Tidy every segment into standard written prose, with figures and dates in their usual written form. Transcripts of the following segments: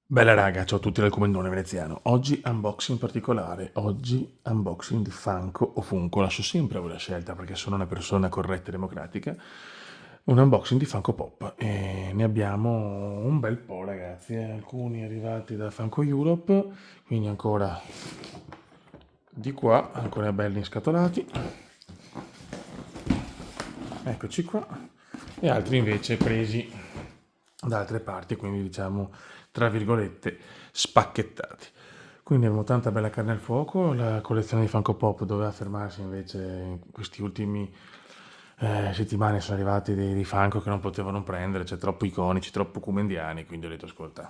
Bella raga, ciao a tutti dal Comandone Veneziano. Oggi unboxing particolare, oggi unboxing di Funko o Funko, lascio sempre a voi la scelta perché sono una persona corretta e democratica. Un unboxing di Funko Pop e ne abbiamo un bel po' ragazzi, alcuni arrivati da Funko Europe, quindi ancora di qua, ancora belli inscatolati, eccoci qua, e altri invece presi da altre parti, quindi diciamo tra virgolette spacchettati. Quindi abbiamo tanta bella carne al fuoco, la collezione di Funko Pop doveva fermarsi invece in questi ultimi settimane sono arrivati dei Funko che non potevano prendere, cioè troppo iconici, troppo comendiani, quindi ho detto ascolta,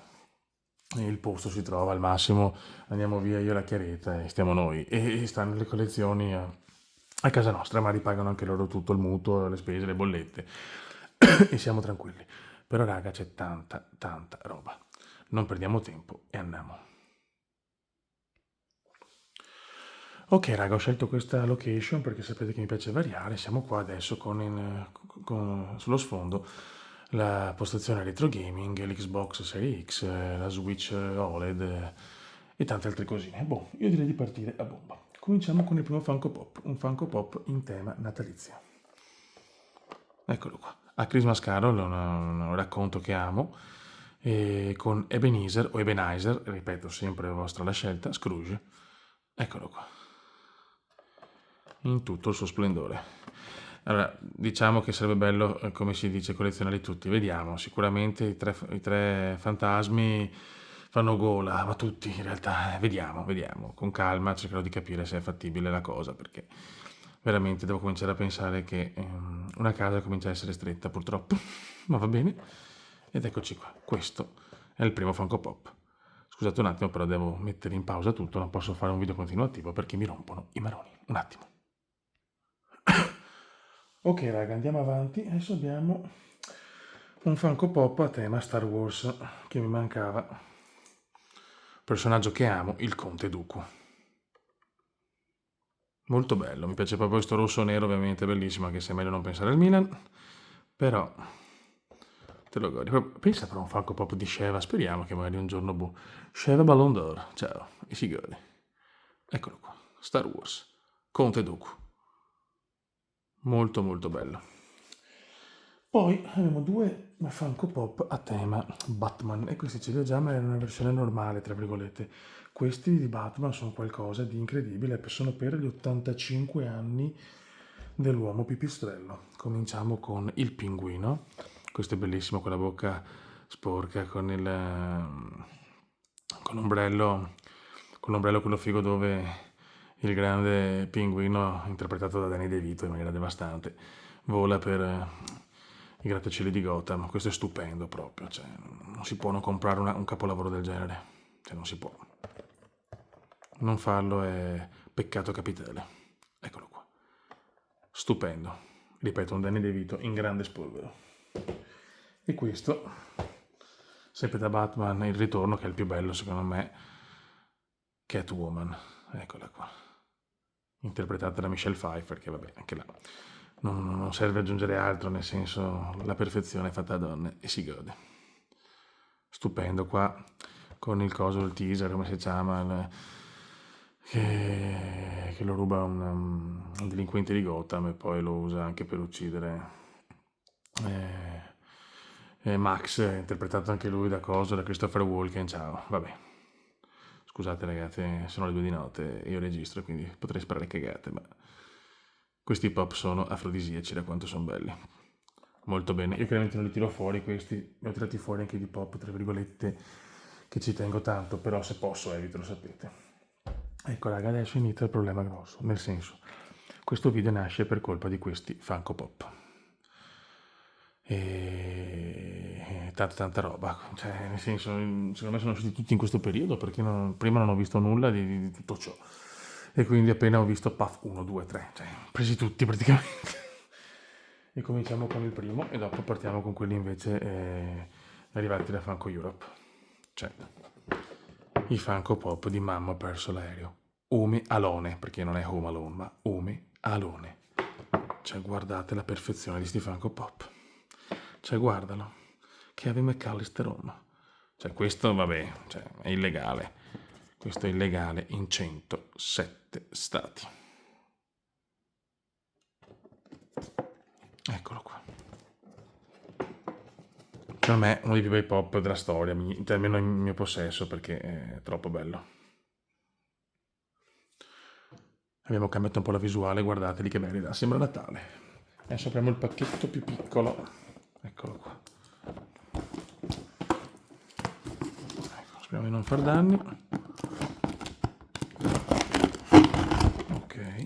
il posto si trova al massimo, andiamo via io e la Chiaretta e stiamo noi e stanno le collezioni a casa nostra, ma ripagano anche loro tutto il mutuo, le spese, le bollette e siamo tranquilli. Però raga c'è tanta tanta roba, non perdiamo tempo e andiamo. Ok raga, ho scelto questa location perché sapete che mi piace variare, siamo qua adesso sullo sfondo la postazione retro gaming, l'Xbox Series X, la Switch OLED e tante altre cosine. Boh, io direi di partire a bomba. Cominciamo con il primo Funko Pop, un Funko Pop in tema natalizio. Eccolo qua. A Christmas Carol, un racconto che amo, e con Ebenezer o Ebenezer, ripeto sempre vostra la scelta, Scrooge. Eccolo qua in tutto il suo splendore. Allora, diciamo che sarebbe bello, come si dice, collezionarli tutti. Vediamo, sicuramente i tre fantasmi fanno gola, ma tutti in realtà, vediamo, con calma cercherò di capire se è fattibile la cosa, perché veramente devo cominciare a pensare che una casa comincia a essere stretta purtroppo, ma va bene. Ed eccoci qua, questo è il primo Funko Pop. Scusate un attimo, però devo mettere in pausa tutto, non posso fare un video continuativo perché mi rompono i maroni. Un attimo. Ok raga, andiamo avanti. Adesso abbiamo un Funko Pop a tema Star Wars che mi mancava. Personaggio che amo, il Conte Dooku. Molto bello, mi piace proprio questo rosso nero, ovviamente bellissimo, anche se è meglio non pensare al Milan. Però te lo godi. Pensa però a un Funko Pop di Sheva, speriamo che magari un giorno boh. Sheva Ballon d'Or, ciao, e si gode. Eccolo qua, Star Wars, Conte Dooku. Molto molto bello. Poi abbiamo due Funko Pop a tema Batman e questi ce li ho già ma è una versione normale, tra virgolette. Questi di Batman sono qualcosa di incredibile, sono per gli 85 anni dell'uomo pipistrello. Cominciamo con il pinguino, questo è bellissimo con la bocca sporca, con l'ombrello quello figo dove il grande pinguino, interpretato da Danny DeVito in maniera devastante, vola per i grattacieli di Gotham. Questo è stupendo proprio, cioè, non si può non comprare un capolavoro del genere, cioè non si può. Non farlo è peccato capitale. Eccolo qua. Stupendo. Ripeto, un Danny DeVito in grande spolvero. E questo, sempre da Batman, il ritorno, che è il più bello secondo me, Catwoman. Eccola qua. Interpretata da Michelle Pfeiffer, che vabbè, anche là non serve aggiungere altro, nel senso la perfezione è fatta da donne e si gode. Stupendo qua con il coso, il teaser, come si chiama, che lo ruba un delinquente di Gotham e poi lo usa anche per uccidere eh, Max, interpretato anche lui da coso, da Christopher Walken, ciao, vabbè. Scusate ragazzi, sono le 2 di notte e io registro, quindi potrei sparare cagate, ma questi pop sono afrodisiaci da quanto sono belli. Molto bene, io chiaramente non li tiro fuori questi, ne ho tirati fuori anche di pop, tra virgolette, che ci tengo tanto, però se posso evito, lo sapete. Ecco raga, adesso inizia il problema grosso, nel senso, questo video nasce per colpa di questi Funko Pop. E tanta roba, cioè nel senso, secondo me sono usciti tutti in questo periodo perché prima non ho visto nulla di tutto ciò. E quindi appena ho visto puff 1, 2, 3, cioè presi tutti praticamente. E cominciamo con il primo e dopo partiamo con quelli invece arrivati da Funko Europe. Cioè, i Funko Pop di Mamma ha perso l'aereo. Home Alone, perché non è Home Alone, ma Home Alone. Cioè, guardate la perfezione di sti Funko Pop. Cioè, guardalo. Kevin McAllister Home. Cioè questo, vabbè, cioè, è illegale. Questo è illegale in 107 stati. Eccolo qua. Per me uno dei più bei pop della storia, almeno in mio possesso, perché è troppo bello. Abbiamo cambiato un po' la visuale, guardateli che belli, sembra Natale. Adesso apriamo il pacchetto più piccolo. Eccolo qua. Ecco, speriamo di non far danni. Ok.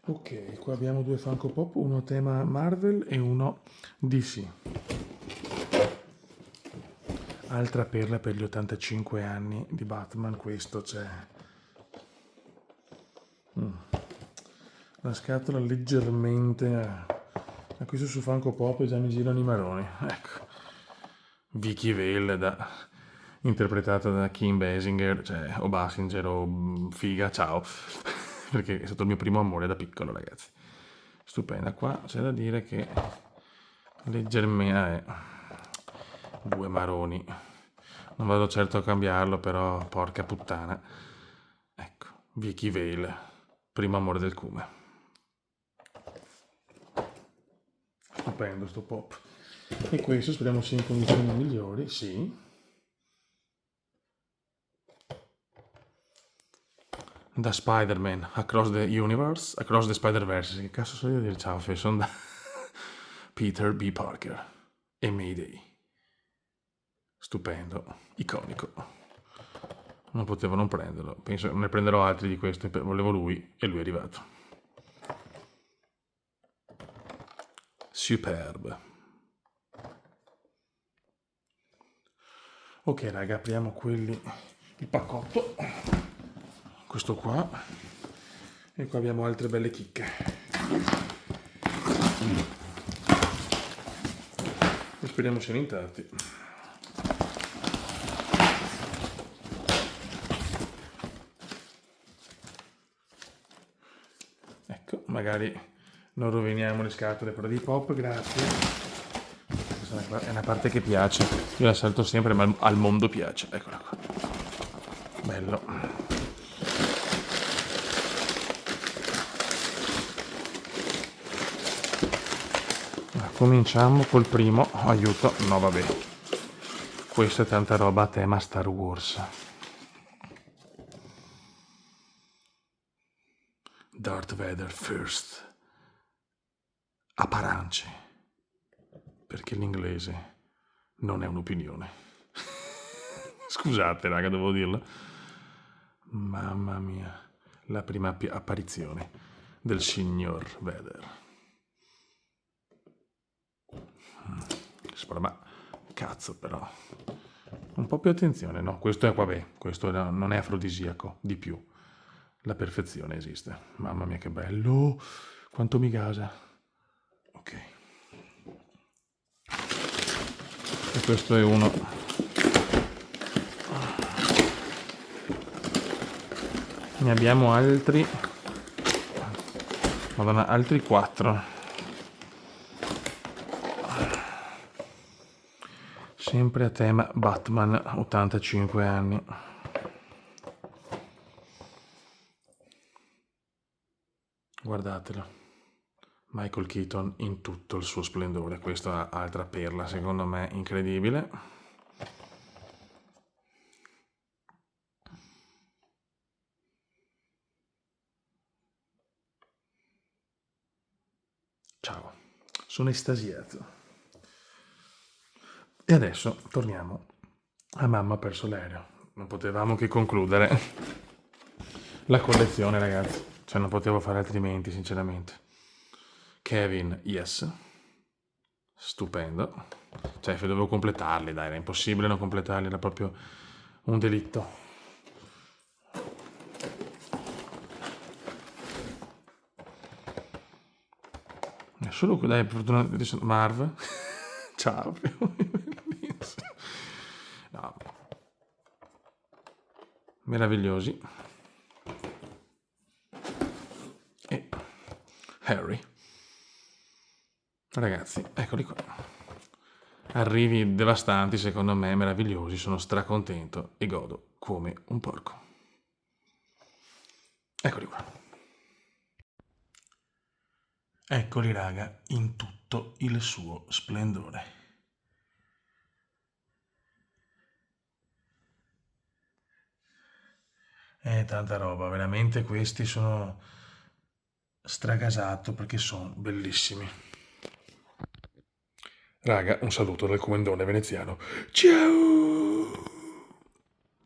Ok, qua abbiamo due Funko Pop, uno a tema Marvel e uno DC. Altra perla per gli 85 anni di Batman, questo c'è. La scatola leggermente. Questo su Funko Pop e già mi girano i maroni. Ecco. Vicky Vale interpretata da Kim Basinger, cioè o Basinger o figa, ciao. Perché è stato il mio primo amore da piccolo, ragazzi. Stupenda. Qua c'è da dire che leggermente due maroni. Non vado certo a cambiarlo, però porca puttana. Ecco, Vicky Vale, primo amore del cume. Stupendo sto pop. E questo speriamo sia in condizioni migliori, sì. Da Spider-Man, Across the Universe, Across the Spider-Verse, che cazzo so io dire ciao, sono da Peter B. Parker e Mayday. Stupendo, iconico. Non potevo non prenderlo, penso ne prenderò altri di questi, volevo lui e lui è arrivato. Superb. Ok raga, apriamo quelli, il paccotto, questo qua, e qua abbiamo altre belle chicche. E speriamo siano intatti. Ecco, magari non roviniamo le scatole però di pop, grazie. Questa è una parte che piace, io la salto sempre ma al mondo piace, eccola qua. Bello. Cominciamo col primo, aiuto, no vabbè, questa è tanta roba a tema Star Wars. Darth Vader First, Aparance, perché l'inglese non è un'opinione. Scusate raga, devo dirlo. Mamma mia, la prima apparizione del signor Vader. Ma cazzo però, un po' più attenzione, no? Questo è, vabbè, questo non è afrodisiaco, di più. La perfezione esiste. Mamma mia che bello, quanto mi gasa. Ok. E questo è uno. Ne abbiamo altri. Madonna, altri 4. Sempre a tema Batman, 85 anni. Guardatelo. Michael Keaton in tutto il suo splendore. Questa è altra perla, secondo me, incredibile. Ciao, sono estasiato. E adesso torniamo a Mamma ha perso l'aereo. Non potevamo che concludere la collezione, ragazzi. Cioè, non potevo fare altrimenti, sinceramente. Kevin, yes. Stupendo. Cioè, dovevo completarli, dai, era impossibile non completarli, era proprio un delitto. Solo dai, per fortuna, Marv. Ciao. No. meravigliosi. E Harry. Ragazzi, eccoli qua. Arrivi devastanti, secondo me, meravigliosi, sono stracontento e godo come un porco. Eccoli qua. Eccoli raga, in tutto il suo splendore. Tanta roba, veramente questi sono stragasato perché sono bellissimi. Raga, un saluto dal comandone veneziano. Ciao!